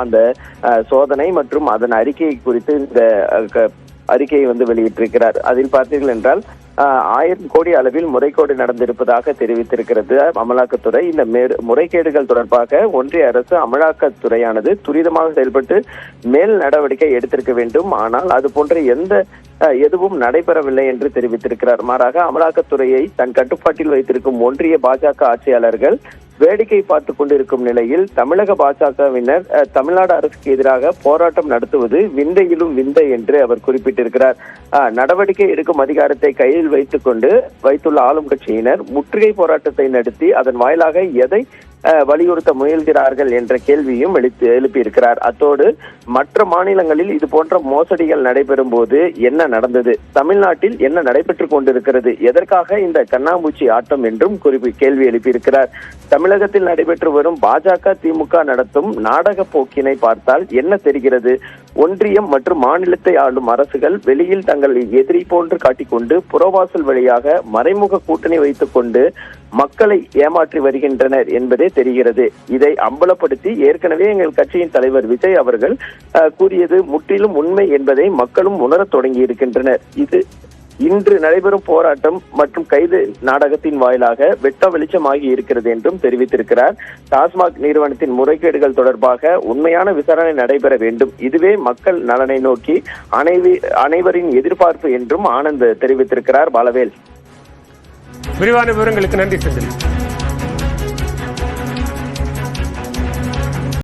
அந்த சோதனை மற்றும் அதன் அறிக்கை குறித்து இந்த அறிக்கையை வெளியிட்டிருக்கிறார். அதில் பார்த்தீர்கள் என்றால் 1000 கோடி அளவில் முறைகேடு நடந்திருப்பதாக தெரிவித்திருக்கிறது அமலாக்கத்துறை. இந்த முறைகேடுகள் தொடர்பாக ஒன்றிய அரசு அமலாக்கத்துறையானது துரிதமாக செயல்பட்டு மேல் நடவடிக்கை எடுத்திருக்க வேண்டும். ஆனால் அது போன்ற எதுவும் நடைபெறவில்லை என்று தெரிவித்திருக்கிறார். மாறாக அமலாக்கத்துறையை தன் கட்டுப்பாட்டில் வைத்திருக்கும் ஒன்றிய பாஜக ஆட்சியாளர்கள் வேடிக்கை பார்த்துக் கொண்டிருக்கும் நிலையில் தமிழக பாஜகவினர் தமிழ்நாடு அரசுக்கு எதிராக போராட்டம் நடத்துவது விந்தையிலும் விந்தை என்று அவர் குறிப்பிட்டிருக்கிறார். நடவடிக்கை எடுக்கும் அதிகாரத்தை கையில் வைத்துள்ள ஆளும் கட்சியினர் முற்றுகை போராட்டத்தை நடத்தி அதன் வாயிலாக எதை வலியுறுத்த முயல்கிறார்கள் என்ற கேள்வியும் எழுப்பியிருக்கிறார். அத்தோடு மற்ற மாநிலங்களில் இது போன்ற மோசடிகள் நடைபெறும் போது என்ன நடந்தது, தமிழ்நாட்டில் என்ன நடைபெற்றுக் கொண்டிருக்கிறது, எதற்காக இந்த கண்ணாமூச்சி ஆட்டம் என்றும் கேள்வி எழுப்பியிருக்கிறார். தமிழகத்தில் நடைபெற்று வரும் பாஜக திமுக நடத்தும் நாடக போக்கினை பார்த்தால் என்ன தெரிகிறது? ஒன்றியம் மற்றும் மாநிலத்தை ஆளும் அரசுகள் வெளியில் தங்களை எதிரி போன்று காட்டிக்கொண்டு புறவாசல் வழியாக மறைமுக கூட்டணி வைத்துக் கொண்டு மக்களை ஏமாற்றி வருகின்றனர் என்பதே தெரிகிறது. இதை அம்பலப்படுத்தி ஏற்கனவே எங்கள் கட்சியின் தலைவர் விஜய் அவர்கள் கூறியது முற்றிலும் உண்மை என்பதை மக்களும் உணரத் தொடங்கி இருக்கின்றனர். இது இன்று நடைபெறும் போராட்டம் மற்றும் கைது நாடகத்தின் வாயிலாக வெட்ட வெளிச்சமாகி இருக்கிறது என்றும் தெரிவித்திருக்கிறார். டாஸ்மாக் நிறுவனத்தின் முறைகேடுகள் தொடர்பாக உண்மையான விசாரணை நடைபெற வேண்டும், இதுவே மக்கள் நலனை நோக்கி அனைவரின் எதிர்பார்ப்பு என்றும் ஆனந்த் தெரிவித்திருக்கிறார். பாலவேல், விரிவான விவரங்களுக்கு நன்றி செந்தில்.